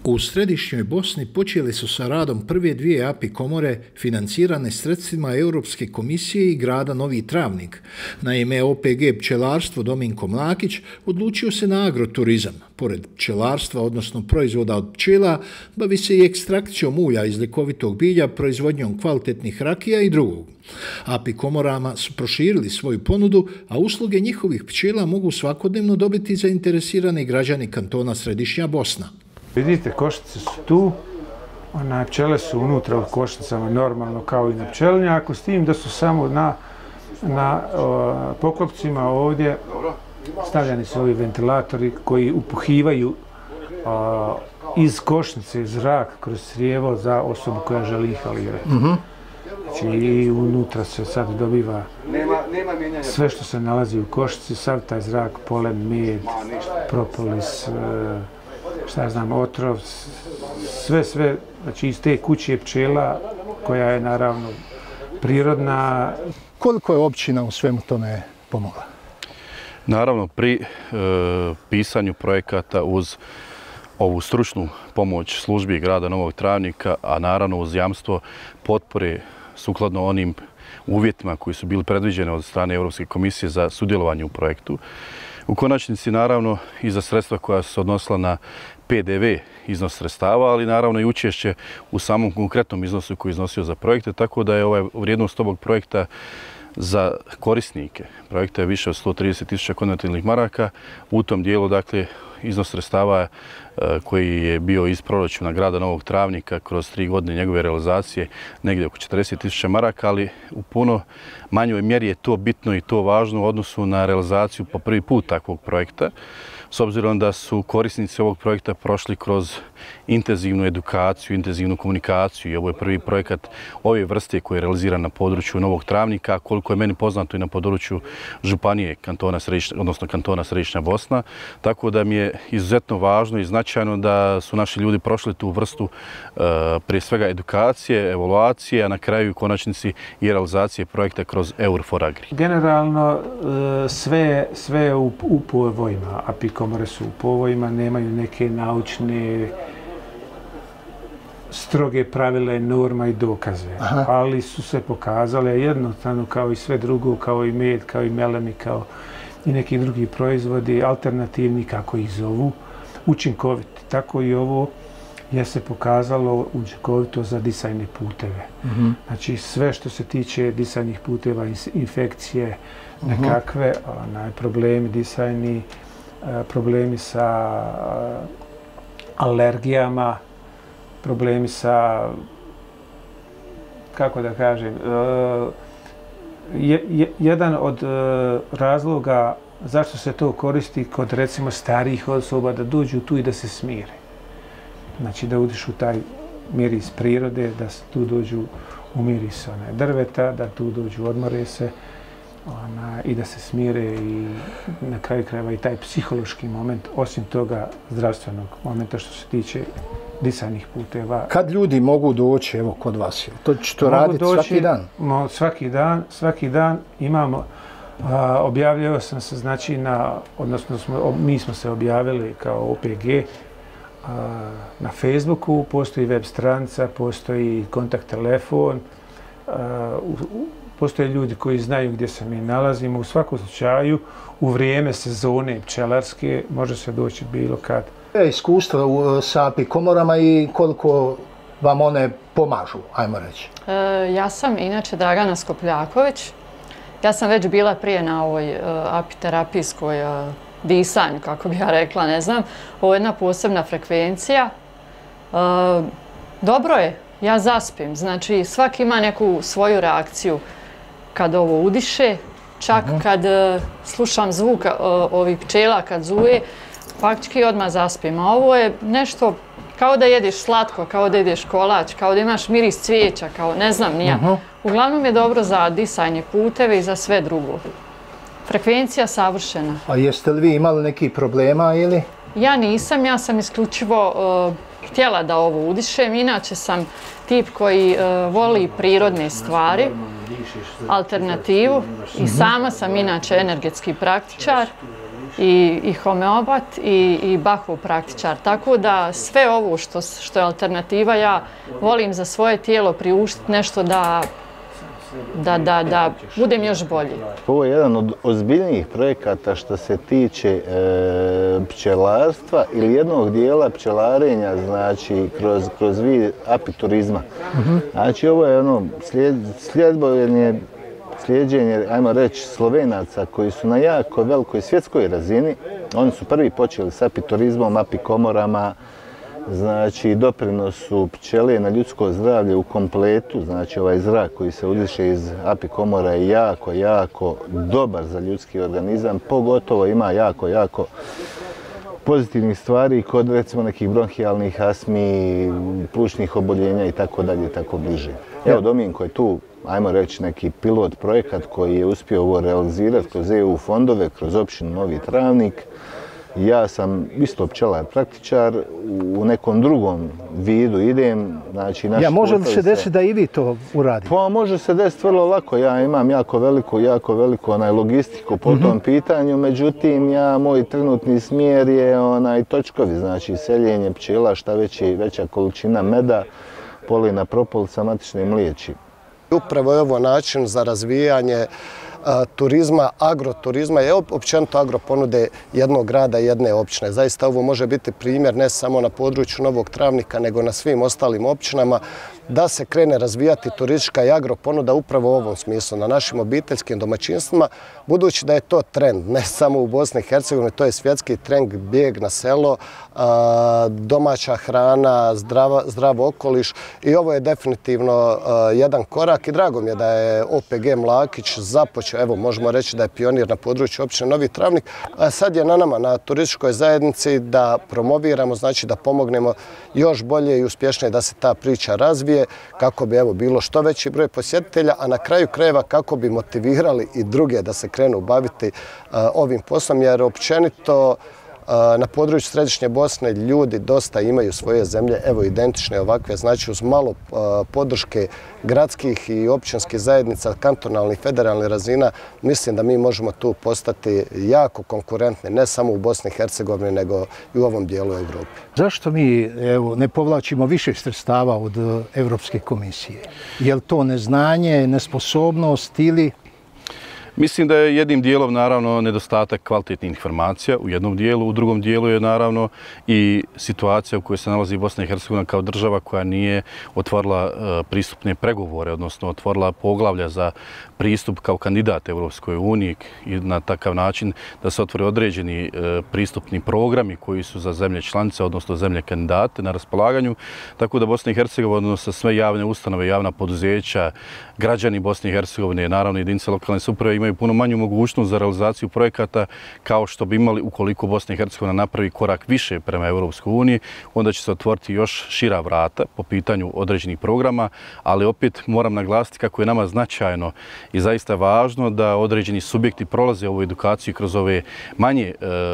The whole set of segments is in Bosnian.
U središnjoj Bosni počeli su sa radom prve dvije API komore financirane sredstvima Europske komisije i grada Novi Travnik. Naime, OPG Pčelarstvo Dominko Mlakić odlučio se na agroturizam. Pored pčelarstva, odnosno proizvoda od pčela, bavi se i ekstrakcijom ulja iz ljekovitog bilja, proizvodnjom kvalitetnih rakija i drugog. API komorama su proširili svoju ponudu, a usluge njihovih pčela mogu svakodnevno dobiti zainteresirani građani kantona Središnja Bosna. Vidite, košnice su tu, pčele su unutra u košnicama normalno kao i na pčelinjaku, s tim da su samo na poklopcima ovdje stavljani su ovi ventilatori koji upuhivaju iz košnice zrak kroz crijevo za osobu koja želi inhalirati. Znači i unutra se sad dobiva sve što se nalazi u košnici, sav taj zrak, polen, med, propolis, šta ja znam, otrov, sve, znači iz te kuće pčela koja je naravno prirodna. Koliko je općina u svemu tome pomogla? Naravno, pri pisanju projekata uz ovu stručnu pomoć službi grada Novog Travnika, a naravno uz jamstvo potpore sukladno onim uvjetima koji su bili predviđeni od strane Europske komisije za sudjelovanje u projektu. U konačnici, naravno, i za sredstva koja su se odnosila na PDV iznos sredstava, ali naravno i učešće u samom konkretnom iznosu koji je iznosio za projekte, tako da je vrijednost ovog projekta za korisnike projekta je više od 130.000 konvertibilnih maraka. U tom dijelu, dakle, iznos sredstava koji je bio iz proračuna grada Novog Travnika kroz 3 godine njegove realizacije negdje oko 40.000 maraka, ali u puno manjoj mjeri je to bitno i to važno u odnosu na realizaciju po prvi put takvog projekta, s obzirom da su korisnici ovog projekta prošli kroz intenzivnu edukaciju, intenzivnu komunikaciju i ovo je prvi projekat ove vrste koji je realiziran na području Novog Travnika, koliko je meni poznato i na području županije kantona Središnja Bosna, tako da mi je izuzetno važno i značajno da su naši ljudi prošli tu vrstu prije svega edukacije, evaluacije, a na kraju u konačnici i realizacije projekta kroz EUR4Agri. Generalno sve je u povojima, API komore su u povojima, nemaju neke naučne stroge pravile, norma i dokaze, ali su se pokazale jednostavno kao i sve drugo, kao i med, kao i melemi, kao i neki drugi proizvodi, alternativni, kako ih zovu, učinkoviti. Tako i ovo je se pokazalo učinkovito za disajne puteve. Znači sve što se tiče disajnih puteva, infekcije, nekakve problemi disajni, problemi sa alergijama, problemi sa, kako da kažem, jedan od razloga zašto se to koristi kod recimo starijih osoba da dođu tu i da se smire. Znači da udišu taj miris prirode, da tu dođu u miris drveta, da tu dođu odmore se i da se smire i na kraju krajeva i taj psihološki moment, osim toga zdravstvenog momenta što se tiče disajnih puteva. Kad ljudi mogu doći evo kod vas? To ćete raditi svaki dan? Svaki dan imamo. Objavljao sam se, znači, odnosno mi smo se objavili kao OPG na Facebooku, postoji web stranica, postoji kontakt telefon, postoje ljudi koji znaju gdje se mi nalazimo. U svakom slučaju, u vrijeme sezone pčelarske može se doći bilo kad. Iskustvo sa API komorama i koliko vam one pomažu, ajmo reći? Ja sam inače Dragana Skopljaković. Ja sam već bila prije na ovoj API terapijskoj disanju, kako bi ja rekla, ne znam. Ovo je jedna posebna frekvencija. Dobro je, ja zaspim. Znači, svaki ima neku svoju reakciju kad ovo udiše. Čak kad slušam zvuk ovih pčela kad zuje, faktički odmah zaspim. A ovo je nešto kao da jedeš slatko, kao da jedeš kolač, kao da imaš miris cvijeća, kao ne znam ni ja. Uglavnom je dobro za disajne puteve i za sve drugo. Frekvencija savršena. A jeste li vi imali neki problema ili? Ja nisam, ja sam isključivo htjela da ovo udišem. Inače sam tip koji voli prirodne stvari, alternativu i sama sam inače energetski praktičar. i homeopat i Bachov praktičar. Tako da sve ovo što je alternativa, ja volim za svoje tijelo priuštiti nešto da budem još bolji. Ovo je jedan od ozbiljnijih projekata što se tiče pčelarstva ili jednog dijela pčelarenja, znači kroz vid apiturizma. Znači ovo je ono slijeđenje, ajmo reći, Slovenaca koji su na jako velikoj svjetskoj razini. Oni su prvi počeli s apiturizmom, apikomorama, znači doprinosu pčele na ljudsko zdravlje u kompletu, znači ovaj zrak koji se udiše iz apikomora je jako dobar za ljudski organizam, pogotovo ima jako pozitivnih stvari kod recimo nekih bronhijalnih astmi, plućnih oboljenja i tako dalje i tako bliže. Evo Dominko je tu, ajmo reći, neki pilot projekat koji je uspio ovo realizirati kroz EU fondove, kroz općinu Novi Travnik. Ja sam isto pčelar praktičar, u nekom drugom vidu idem. Znači, može li se desiti da i vi to uradite? Pa može se desiti vrlo lako. Ja imam jako veliku logistiku po tom pitanju, međutim, moj trenutni smjer je točkovi, znači seljenje pčela, šta veća količina meda, polina, propolica, matične mliječi. Upravo je ovo način za razvijanje turizma, agroturizma i općenito agroponude jednog grada i jedne općine. Zaista ovo može biti primjer ne samo na području Novog Travnika, nego na svim ostalim općinama, da se krene razvijati turistička i agroponuda upravo u ovom smislu, na našim obiteljskim domaćinstvima, budući da je to trend, ne samo u Bosni i Hercegovini, to je svjetski trend, bijeg na selo, domaća hrana, zdrav okoliš i ovo je definitivno jedan korak i drago mi je da je OPG Mlakić započeo, evo možemo reći da je pionir na području općine Novi Travnik, a sad je na nama, na turističkoj zajednici da promoviramo, znači da pomognemo još bolje i uspješnije da se ta priča razvije, kako bi bilo što veći broj posjetitelja, a na kraju krajeva kako bi motivirali i druge da se krenu baviti ovim poslom, jer općenito na području Središnje Bosne ljudi dosta imaju svoje zemlje, evo identične ovakve, znači uz malo podrške gradskih i općinskih zajednica, kantonalnih, federalnih razina, mislim da mi možemo tu postati jako konkurentni, ne samo u Bosni i Hercegovini, nego i u ovom dijelu Evrope. Zašto mi ne povlačimo više sredstava od Evropske komisije? Je li to neznanje, nesposobnost ili... Mislim da je jednim dijelom naravno nedostatak kvalitetnih informacija u jednom dijelu, u drugom dijelu je naravno i situacija u kojoj se nalazi Bosna i Hercegovina kao država koja nije otvorila pristupne pregovore, odnosno otvorila poglavlja za pristup kao kandidat Europskoj uniji i na takav način da se otvore određeni pristupni programi koji su za zemlje članice, odnosno zemlje kandidate na raspolaganju. Tako da Bosna i Hercegovina, odnosno sve javne ustanove, javna poduzeća, građani Bosne i Hercegovine, naravno jedinice lokalne samouprave imaju puno manju mogućnost za realizaciju projekata kao što bi imali ukoliko Bosna i Hercegovina napravi korak više prema Europskoj uniji, onda će se otvoriti još šira vrata po pitanju određenih programa, ali opet moram naglasiti kako je nama značajno i zaista važno da određeni subjekti prolaze ovu edukaciju kroz ove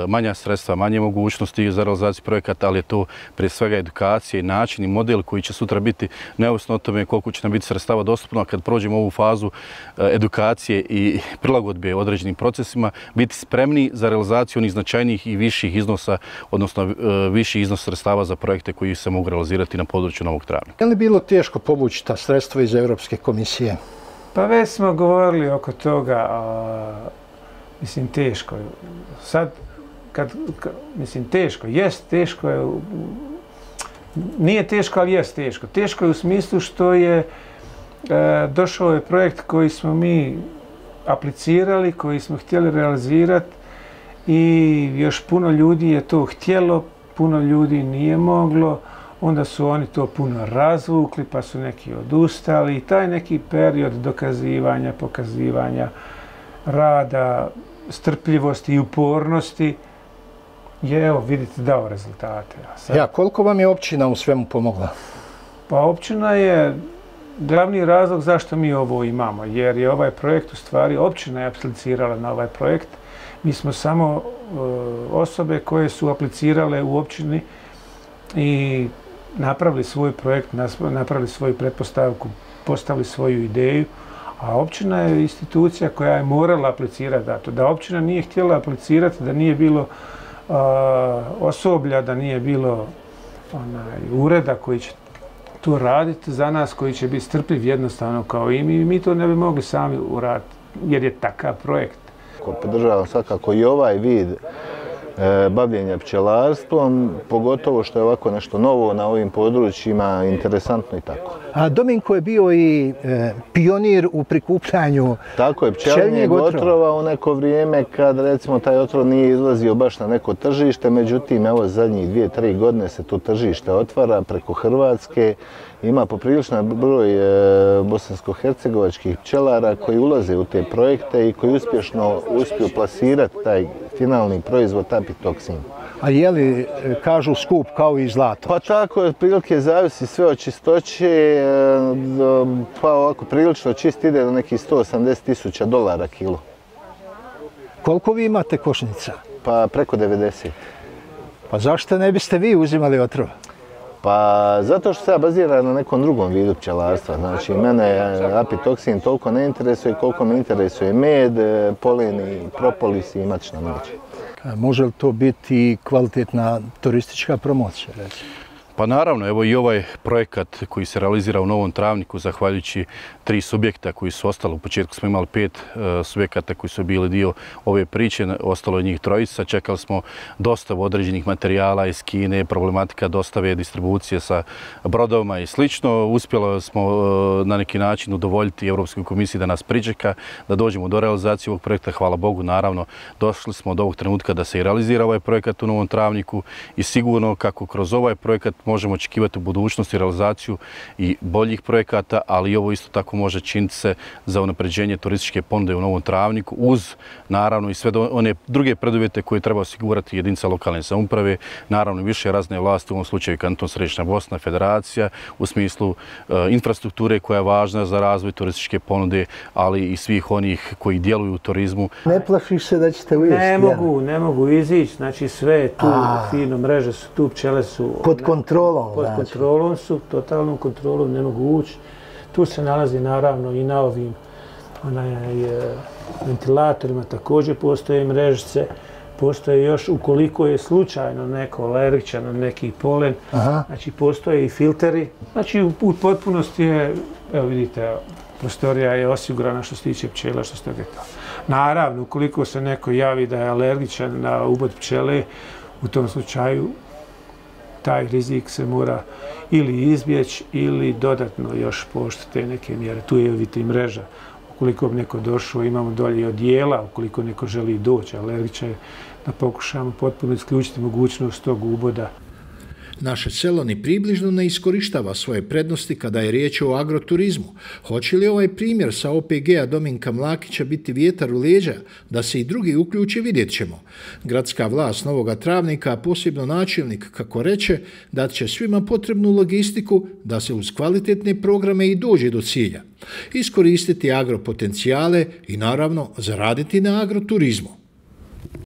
manja sredstva, manje mogućnosti za realizaciju projekata, ali je to prije svega edukacija i način i model koji će sutra biti neovisno o tome koliko će nam biti sredstava dostupno, a kad prođemo ovu fazu edukacije i prilagodbe određenim procesima, biti spremni za realizaciju onih značajnijih i viših iznosa, odnosno viši iznos sredstava za projekte koji se mogu realizirati na području Novog Travnika. Je li bilo teško povući ta sredstva iz Europske komisije? Pa već smo govorili oko toga, mislim teško. Sad, mislim teško, jest teško je, nije teško, ali jest teško. Teško je u smislu što je došao je projekt koji smo mi aplicirali, koji smo htjeli realizirati i još puno ljudi je to htjelo, puno ljudi nije moglo, onda su oni to puno razvukli pa su neki odustali i taj neki period dokazivanja, pokazivanja rada, strpljivosti i upornosti je, evo vidite, dao rezultate. Koliko vam je općina u svemu pomogla? Pa općina je glavni razlog zašto mi ovo imamo, jer je ovaj projekt u stvari, općina je aplicirala na ovaj projekt. Mi smo samo osobe koje su aplicirale u općini i napravili svoj projekt, napravili svoju pretpostavku, postavili svoju ideju, A općina je institucija koja je morala aplicirati za to. Da općina nije htjela aplicirati, da nije bilo osoblja, da nije bilo ureda koji će to raditi za nas, koji će biti strpljiv jednostavno kao i mi to ne bi mogli sami uraditi, jer je takav projekt. Podržavam svakako i ovaj vid bavljenja pčelarstvom, pogotovo što je ovako nešto novo na ovim područjima, interesantno i tako. A Dominko je bio i pionir u prikupljanju tako je, pčelinjeg otrova u neko vrijeme kad recimo taj otrov nije izlazio baš na neko tržište, međutim evo zadnjih 2-3 godine se tu tržište otvara preko Hrvatske. Ima popriličan broj bosansko-hercegovačkih pčelara koji ulaze u te projekte i koji uspješno uspiju plasirati taj finalni proizvod apitoksin. A je li, kažu, skup kao i zlato? Pa tako je, otprilike zavisi sve od čistoće, pa ovako prilično čist ide do nekih $180.000 kilo. Koliko vi imate košnica? Pa preko 90. Pa zašto ne biste vi uzimali otrov? Pa zato što se ja baziram na nekom drugom vidu pčelarstva. Znači, mene apitoksin toliko ne interesuje koliko me interesuje med, poleni, propolis i matična mreža. Može li to biti kvalitetna turistička promocija, recimo? Pa naravno, evo i ovaj projekat koji se realizira u Novom Travniku, zahvaljujući 3 subjekta koji su ostali. U početku smo imali 5 subjekata koji su bili dio ove priče, ostalo je njih 3. Čekali smo dostavu određenih materijala iz Kine, problematika dostave, distribucije sa brodovima i slično. Uspjeli smo na neki način udovoljiti Europskoj komisiji da nas pričeka, da dođemo do realizacije ovog projekta. Hvala Bogu, naravno, došli smo do ovog trenutka da se i realizira ovaj projekat u Novom Travniku i sigurno kako kroz ovaj projekat možemo očekivati u budućnosti realizaciju i boljih projekata, ali i ovo isto tako može činiti se za unapređenje turističke ponude u Novom Travniku uz naravno i sve one druge preduvjete koje treba osigurati jedinica lokalne samouprave, naravno i više razne vlasti, u ovom slučaju Kanton Središnja Bosna, federacija, u smislu infrastrukture koja je važna za razvoj turističke ponude, ali i svih onih koji djeluju u turizmu. Ne plašiš se da ćete ujesti? Ne mogu izići, znači sve je tu, fino, mreže su tu, pčele su pod kontrolom. Pod kontrolom su, totalnom kontrolom, ne mogu ući. Tu se nalazi naravno i na ovim ventilatorima također postoje mrežice. Postoje još, ukoliko je slučajno neko alergičan na neki polen, znači postoje i filteri. Znači u potpunosti je, evo vidite, prostorija je osigurana što se tiče pčela, što se toga to. Naravno, ukoliko se neko javi da je alergičan na ubod pčele, u tom slučaju taj rizik se mora ili izbjeći ili dodatno još pooštriti neke mjere. Tu je vidite i mreža. Ukoliko bi neko došao, imamo dolje i odijela, ukoliko neko želi doći alergičan, da pokušamo potpuno isključiti mogućnost tog uboda. Naše selo ni približno ne iskorištava svoje prednosti kada je riječ o agroturizmu. Hoće li ovaj primjer sa OPG-a Dominka Mlakića biti vjetar u leđa da se i drugi uključe, vidjet ćemo. Gradska vlast Novoga Travnika, a posebno načelnik, kako reče, dat će svima potrebnu logistiku da se uz kvalitetne programe i dođe do cilja. Iskoristiti agropotencijale i naravno zaraditi na agroturizmu.